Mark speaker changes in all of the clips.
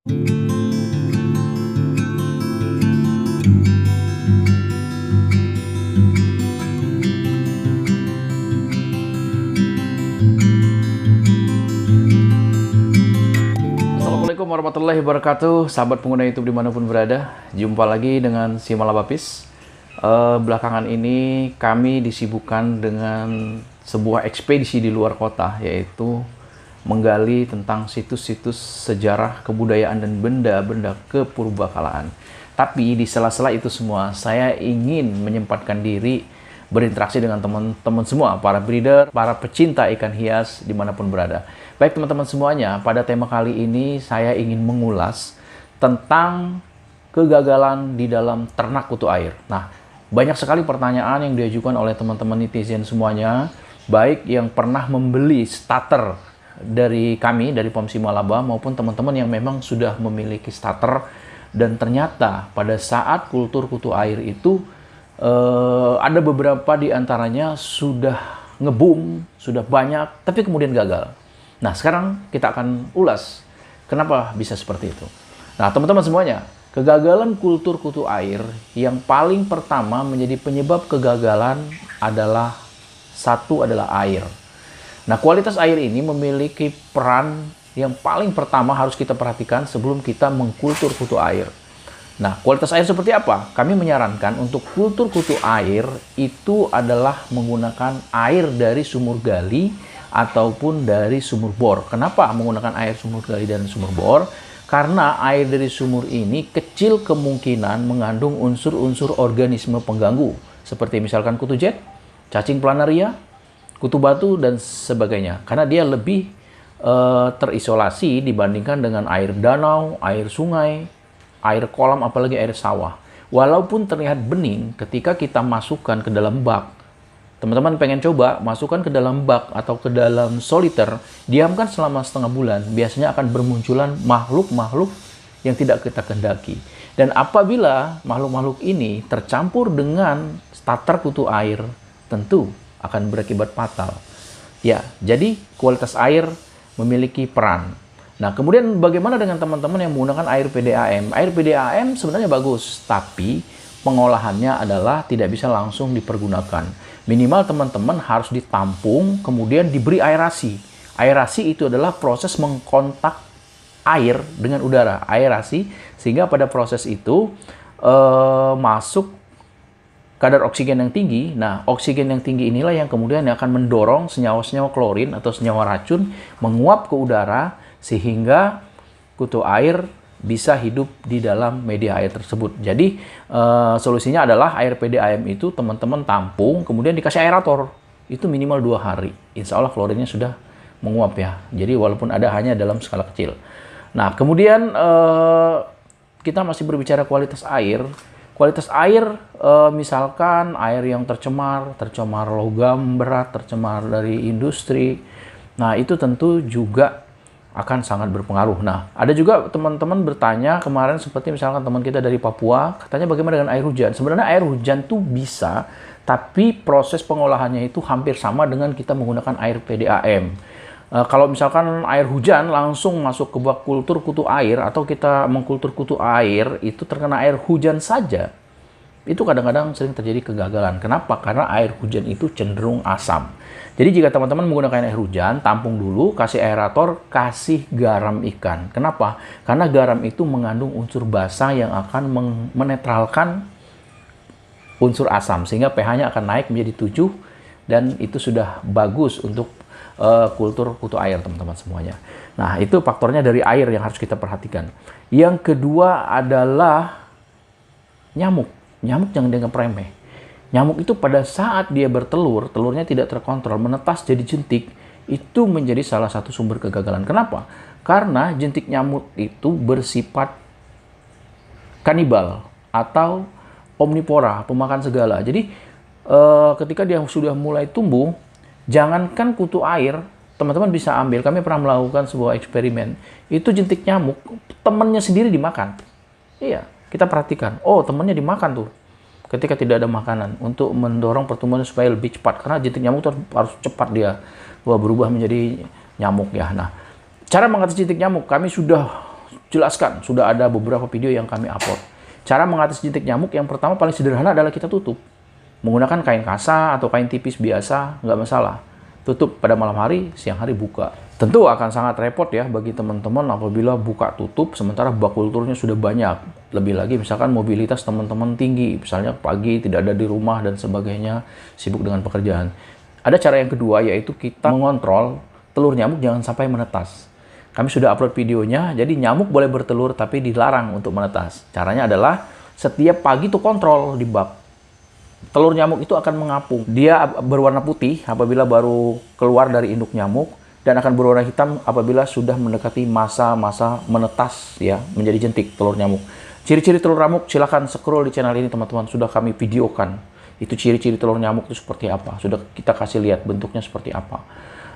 Speaker 1: Assalamualaikum warahmatullahi wabarakatuh, sahabat pengguna YouTube dimanapun berada. Jumpa lagi dengan si Malabapis. Belakangan ini kami disibukkan dengan sebuah ekspedisi di luar kota, yaitu menggali tentang situs-situs sejarah, kebudayaan, dan benda-benda kepurbakalaan. Tapi di sela-sela itu semua, saya ingin menyempatkan diri berinteraksi dengan teman-teman semua, para breeder, para pecinta ikan hias dimanapun berada. Baik teman-teman semuanya, pada tema kali ini saya ingin mengulas tentang kegagalan di dalam ternak kutu air. Nah, banyak sekali pertanyaan yang diajukan oleh teman-teman netizen semuanya, baik yang pernah membeli starter dari kami, dari Pomsi Malaba, maupun teman-teman yang memang sudah memiliki starter, dan ternyata pada saat kultur kutu air itu ada beberapa di antaranya sudah nge-boom, sudah banyak, tapi kemudian gagal. Nah, sekarang kita akan ulas kenapa bisa seperti itu. Nah, teman-teman semuanya, kegagalan kultur kutu air yang paling pertama menjadi penyebab kegagalan adalah air. Nah, kualitas air ini memiliki peran yang paling pertama harus kita perhatikan sebelum kita mengkultur kutu air. Nah, kualitas air seperti apa? Kami menyarankan untuk kultur kutu air itu adalah menggunakan air dari sumur gali ataupun dari sumur bor. Kenapa menggunakan air sumur gali dan sumur bor? Karena air dari sumur ini kecil kemungkinan mengandung unsur-unsur organisme pengganggu, seperti misalkan kutu jet, cacing planaria, kutu batu, dan sebagainya. Karena dia lebih terisolasi dibandingkan dengan air danau, air sungai, air kolam, apalagi air sawah. Walaupun terlihat bening, ketika kita masukkan ke dalam bak, teman-teman pengen coba masukkan ke dalam bak atau ke dalam soliter, diamkan selama setengah bulan, biasanya akan bermunculan makhluk-makhluk yang tidak kita kendaki. Dan apabila makhluk-makhluk ini tercampur dengan starter kutu air, tentu akan berakibat fatal. Ya, jadi kualitas air memiliki peran. Nah, kemudian bagaimana dengan teman-teman yang menggunakan air PDAM? Air PDAM sebenarnya bagus, tapi pengolahannya adalah tidak bisa langsung dipergunakan. Minimal teman-teman harus ditampung, kemudian diberi aerasi. Aerasi itu adalah proses mengkontak air dengan udara. Aerasi, sehingga pada proses itu masuk kadar oksigen yang tinggi. Nah, oksigen yang tinggi inilah yang kemudian akan mendorong senyawa-senyawa klorin atau senyawa racun menguap ke udara, sehingga kutu air bisa hidup di dalam media air tersebut. Jadi solusinya adalah air PDAM itu teman-teman tampung, kemudian dikasih aerator. Itu minimal 2 hari. Insya Allah klorinnya sudah menguap ya. Jadi walaupun ada hanya dalam skala kecil. Nah, kemudian kita masih berbicara kualitas air. Kualitas air, misalkan air yang tercemar logam berat, tercemar dari industri. Nah, itu tentu juga akan sangat berpengaruh. Nah, ada juga teman-teman bertanya kemarin, seperti misalkan teman kita dari Papua, katanya bagaimana dengan air hujan? Sebenarnya air hujan tuh bisa, tapi proses pengolahannya itu hampir sama dengan kita menggunakan air PDAM. Kalau misalkan air hujan langsung masuk ke bak kultur kutu air, atau kita mengkultur kutu air, itu terkena air hujan saja, itu kadang-kadang sering terjadi kegagalan. Kenapa? Karena air hujan itu cenderung asam. Jadi jika teman-teman menggunakan air hujan, tampung dulu, kasih aerator, kasih garam ikan. Kenapa? Karena garam itu mengandung unsur basa yang akan menetralkan unsur asam, sehingga pH-nya akan naik menjadi 7, dan itu sudah bagus untuk kultur kutu air, teman-teman semuanya. Nah, itu faktornya dari air yang harus kita perhatikan. Yang kedua adalah nyamuk. Nyamuk jangan dianggap remeh. Nyamuk itu pada saat dia bertelur, telurnya tidak terkontrol, menetas jadi jentik, itu menjadi salah satu sumber kegagalan. Kenapa? Karena jentik nyamuk itu bersifat kanibal atau omnivora, pemakan segala. Jadi ketika dia sudah mulai tumbuh, jangankan kutu air, teman-teman bisa ambil, kami pernah melakukan sebuah eksperimen, itu jentik nyamuk, temannya sendiri dimakan. Iya, kita perhatikan, oh temannya dimakan tuh. Ketika tidak ada makanan, untuk mendorong pertumbuhannya supaya lebih cepat, karena jentik nyamuk itu harus cepat dia berubah menjadi nyamuk ya. Nah, cara mengatasi jentik nyamuk kami sudah jelaskan, sudah ada beberapa video yang kami upload. Cara mengatasi jentik nyamuk yang pertama paling sederhana adalah kita tutup. Menggunakan kain kasa atau kain tipis biasa, nggak masalah. Tutup pada malam hari, siang hari buka. Tentu akan sangat repot ya bagi teman-teman apabila buka tutup sementara bak kulturnya sudah banyak. Lebih lagi misalkan mobilitas teman-teman tinggi, misalnya pagi tidak ada di rumah dan sebagainya, sibuk dengan pekerjaan. Ada cara yang kedua yaitu kita mengontrol telur nyamuk jangan sampai menetas. Kami sudah upload videonya, jadi nyamuk boleh bertelur tapi dilarang untuk menetas. Caranya adalah setiap pagi tuh kontrol di bak. Telur nyamuk itu akan mengapung. Dia berwarna putih apabila baru keluar dari induk nyamuk dan akan berwarna hitam apabila sudah mendekati masa-masa menetas ya, menjadi jentik telur nyamuk. Ciri-ciri telur nyamuk silakan scroll di channel ini teman-teman, sudah kami videokan. Itu ciri-ciri telur nyamuk itu seperti apa, sudah kita kasih lihat bentuknya seperti apa.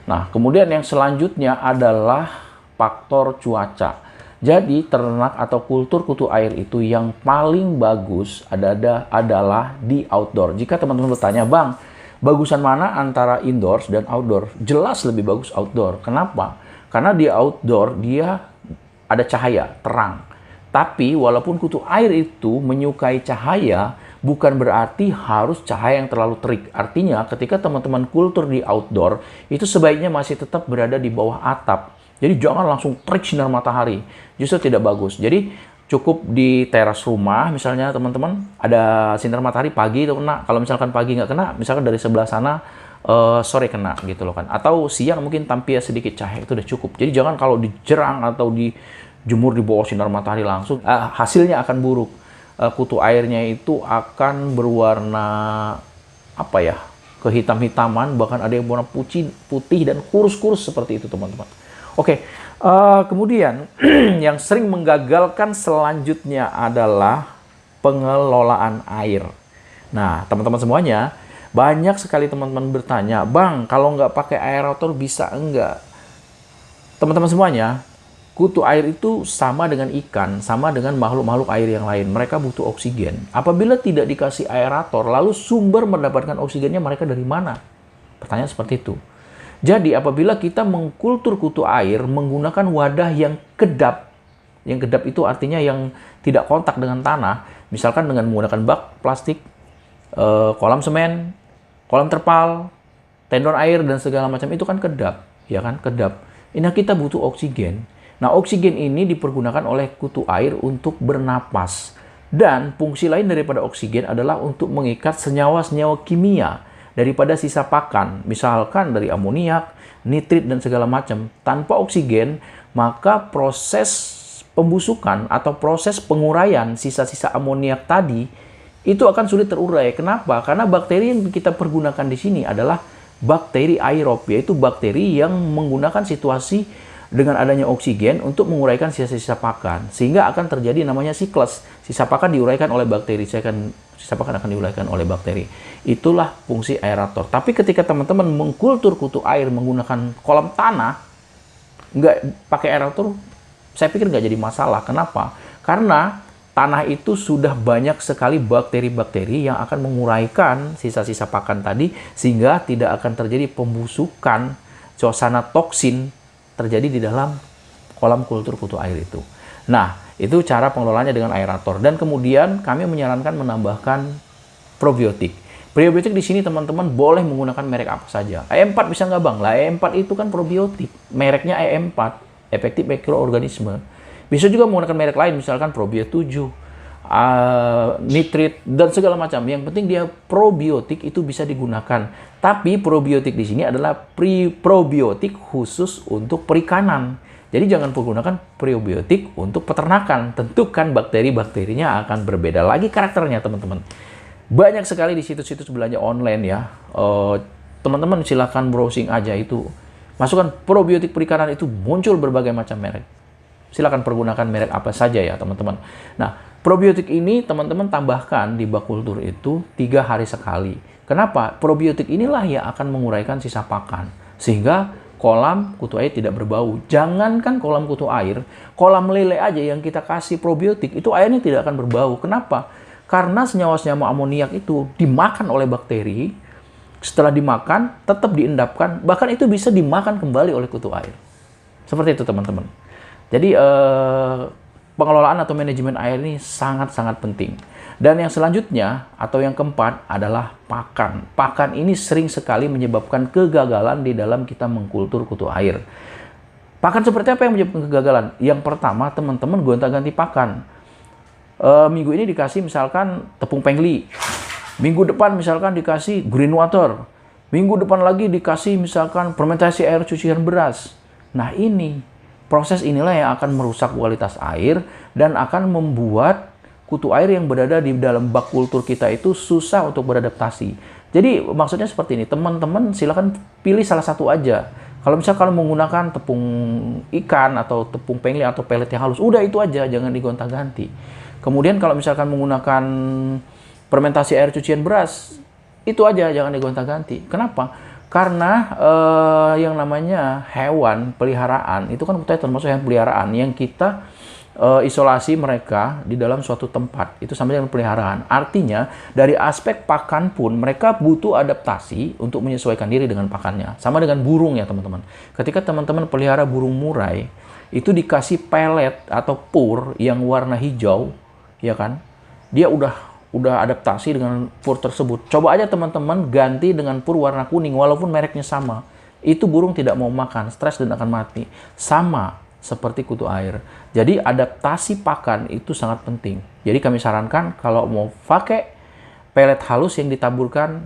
Speaker 1: Nah, kemudian yang selanjutnya adalah faktor cuaca. Jadi ternak atau kultur kutu air itu yang paling bagus adalah di outdoor. Jika teman-teman bertanya, Bang, bagusan mana antara indoors dan outdoor? Jelas lebih bagus outdoor. Kenapa? Karena di outdoor dia ada cahaya, terang. Tapi walaupun kutu air itu menyukai cahaya, bukan berarti harus cahaya yang terlalu terik. Artinya ketika teman-teman kultur di outdoor, itu sebaiknya masih tetap berada di bawah atap. Jadi jangan langsung terik sinar matahari, justru tidak bagus. Jadi cukup di teras rumah, misalnya teman-teman ada sinar matahari pagi itu kena. Kalau misalkan pagi nggak kena, misalkan dari sebelah sana sore kena gitu loh kan. Atau siang mungkin tampil sedikit cahaya itu udah cukup. Jadi jangan kalau dijerang atau dijemur di bawah sinar matahari langsung, hasilnya akan buruk. Kutu airnya itu akan berwarna apa ya? Kehitam-hitaman, bahkan ada yang warna putih dan kurus-kurus seperti itu teman-teman. Oke, kemudian yang sering menggagalkan selanjutnya adalah pengelolaan air. Nah, teman-teman semuanya, banyak sekali teman-teman bertanya, Bang, kalau nggak pakai aerator bisa enggak? Teman-teman semuanya, kutu air itu sama dengan ikan, sama dengan makhluk-makhluk air yang lain. Mereka butuh oksigen. Apabila tidak dikasih aerator, lalu sumber mendapatkan oksigennya mereka dari mana? Pertanyaan seperti itu. Jadi apabila kita mengkultur kutu air menggunakan wadah yang kedap itu artinya yang tidak kontak dengan tanah, misalkan dengan menggunakan bak plastik, kolam semen, kolam terpal, tendon air dan segala macam itu kan kedap, ya kan, kedap. Ini kita butuh oksigen. Nah, oksigen ini dipergunakan oleh kutu air untuk bernapas. Dan fungsi lain daripada oksigen adalah untuk mengikat senyawa-senyawa kimia daripada sisa pakan, misalkan dari amoniak, nitrit, dan segala macam. Tanpa oksigen, maka proses pembusukan atau proses penguraian sisa-sisa amoniak tadi itu akan sulit terurai. Kenapa? Karena bakteri yang kita pergunakan di sini adalah bakteri aerob, yaitu bakteri yang menggunakan situasi dengan adanya oksigen untuk menguraikan sisa-sisa pakan. Sehingga akan terjadi namanya siklus. Sisa pakan diuraikan oleh bakteri, sisa pakan akan diuraikan oleh bakteri. Itulah fungsi aerator. Tapi ketika teman-teman mengkultur kutu air menggunakan kolam tanah, nggak pakai aerator, saya pikir nggak jadi masalah. Kenapa? Karena tanah itu sudah banyak sekali bakteri-bakteri yang akan menguraikan sisa-sisa pakan tadi, sehingga tidak akan terjadi pembusukan suasana toksin terjadi di dalam kolam kultur kutu air itu. Nah, itu cara pengelolaannya dengan aerator. Dan kemudian kami menyarankan menambahkan probiotik. Probiotik di sini teman-teman boleh menggunakan merek apa saja. E4 bisa nggak Bang? Lah E4 itu kan probiotik. Mereknya E4, efektif mikroorganisme. Bisa juga menggunakan merek lain, misalkan Probio 7, nitrit, dan segala macam. Yang penting dia probiotik itu bisa digunakan. Tapi probiotik di sini adalah probiotik khusus untuk perikanan. Jadi jangan menggunakan probiotik untuk peternakan. Tentu kan bakteri-bakterinya akan berbeda lagi karakternya teman-teman. Banyak sekali di situs-situs belanja online ya. Teman-teman silahkan browsing aja itu. Masukkan probiotik perikanan itu muncul berbagai macam merek. Silakan pergunakan merek apa saja ya teman-teman. Nah, probiotik ini teman-teman tambahkan di bak kultur itu 3 hari sekali. Kenapa? Probiotik inilah yang akan menguraikan sisa pakan. Sehingga kolam kutu air tidak berbau. Jangankan kolam kutu air, kolam lele aja yang kita kasih probiotik, itu airnya tidak akan berbau. Kenapa? Karena senyawa-senyawa amoniak itu dimakan oleh bakteri. Setelah dimakan, tetap diendapkan. Bahkan itu bisa dimakan kembali oleh kutu air. Seperti itu teman-teman. Jadi pengelolaan atau manajemen air ini sangat-sangat penting. Dan yang selanjutnya atau yang keempat adalah pakan. Pakan ini sering sekali menyebabkan kegagalan di dalam kita mengkultur kutu air. Pakan seperti apa yang menyebabkan kegagalan? Yang pertama, teman-teman gonta-ganti pakan. Minggu ini dikasih misalkan tepung pengli. Minggu depan misalkan dikasih green water. Minggu depan lagi dikasih misalkan fermentasi air cucian beras. Nah ini, proses inilah yang akan merusak kualitas air dan akan membuat kutu air yang berada di dalam bak kultur kita itu susah untuk beradaptasi. Jadi maksudnya seperti ini, teman-teman silakan pilih salah satu aja. Kalau misalkan menggunakan tepung ikan atau tepung pengli atau pelet yang halus, udah itu aja, jangan digonta-ganti. Kemudian kalau misalkan menggunakan fermentasi air cucian beras, itu aja, jangan digonta-ganti. Kenapa? Karena yang namanya hewan peliharaan, itu kan kita termasuk hewan peliharaan yang kita isolasi mereka di dalam suatu tempat, itu sama dengan peliharaan. Artinya dari aspek pakan pun mereka butuh adaptasi untuk menyesuaikan diri dengan pakannya. Sama dengan burung ya teman-teman. Ketika teman-teman pelihara burung murai, itu dikasih pelet atau pur yang warna hijau, ya kan? Dia udah adaptasi dengan pur tersebut. Coba aja teman-teman ganti dengan pur warna kuning walaupun mereknya sama. Itu burung tidak mau makan, stres dan akan mati. Sama seperti kutu air. Jadi adaptasi pakan itu sangat penting. Jadi kami sarankan kalau mau pakai pelet halus yang ditaburkan,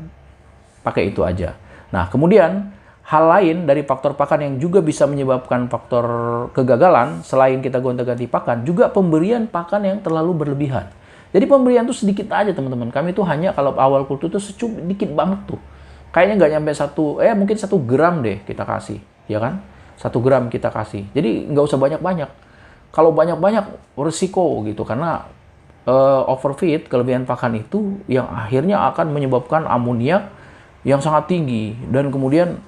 Speaker 1: pakai itu aja. Nah, kemudian hal lain dari faktor pakan yang juga bisa menyebabkan faktor kegagalan, selain kita gonta-ganti pakan, juga pemberian pakan yang terlalu berlebihan. Jadi pemberian tuh sedikit aja teman-teman. Kami tuh hanya kalau awal kultur tuh sedikit banget tuh. Kayaknya nggak nyampe mungkin 1 gram deh kita kasih, ya kan? 1 gram kita kasih. Jadi nggak usah banyak-banyak. Kalau banyak-banyak risiko gitu, karena overfeed, kelebihan pakan itu yang akhirnya akan menyebabkan amoniak yang sangat tinggi dan kemudian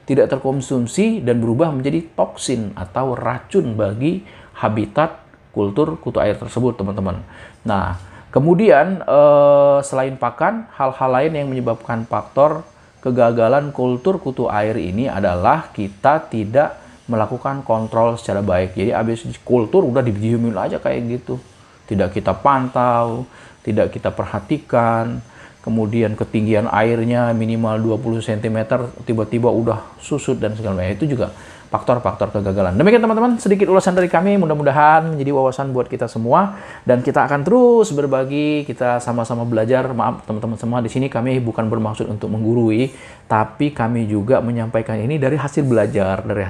Speaker 1: tidak terkonsumsi dan berubah menjadi toksin atau racun bagi habitat kultur kutu air tersebut, teman-teman. Nah, kemudian selain pakan, hal-hal lain yang menyebabkan faktor kegagalan kultur kutu air ini adalah kita tidak melakukan kontrol secara baik. Jadi habis kultur udah didiemin aja kayak gitu. Tidak kita pantau, tidak kita perhatikan. Kemudian ketinggian airnya minimal 20 cm, tiba-tiba udah susut dan segala macam. Itu juga faktor-faktor kegagalan. Demikian teman-teman, sedikit ulasan dari kami, mudah-mudahan menjadi wawasan buat kita semua dan kita akan terus berbagi, kita sama-sama belajar. Maaf teman-teman semua, di sini kami bukan bermaksud untuk menggurui, tapi kami juga menyampaikan ini dari hasil belajar, dari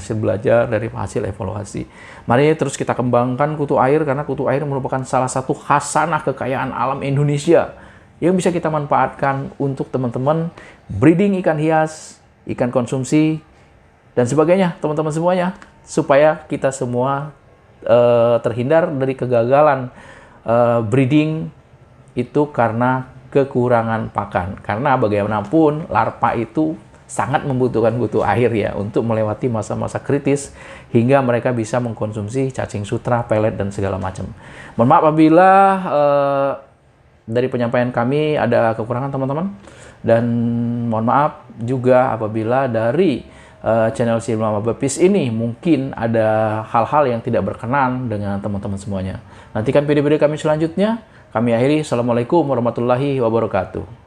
Speaker 1: hasil evaluasi. Mari terus kita kembangkan kutu air karena kutu air merupakan salah satu khasanah kekayaan alam Indonesia yang bisa kita manfaatkan untuk teman-teman breeding ikan hias, ikan konsumsi, dan sebagainya, teman-teman semuanya, supaya kita semua terhindar dari kegagalan breeding itu karena kekurangan pakan. Karena bagaimanapun larva itu sangat membutuhkan kutu air ya untuk melewati masa-masa kritis hingga mereka bisa mengkonsumsi cacing sutra, pelet dan segala macam. Mohon maaf apabila dari penyampaian kami ada kekurangan teman-teman, dan mohon maaf juga apabila dari channel Si Malabapis ini mungkin ada hal-hal yang tidak berkenan dengan teman-teman semuanya. Nantikan video-video kami selanjutnya. Kami akhiri. Assalamualaikum warahmatullahi wabarakatuh.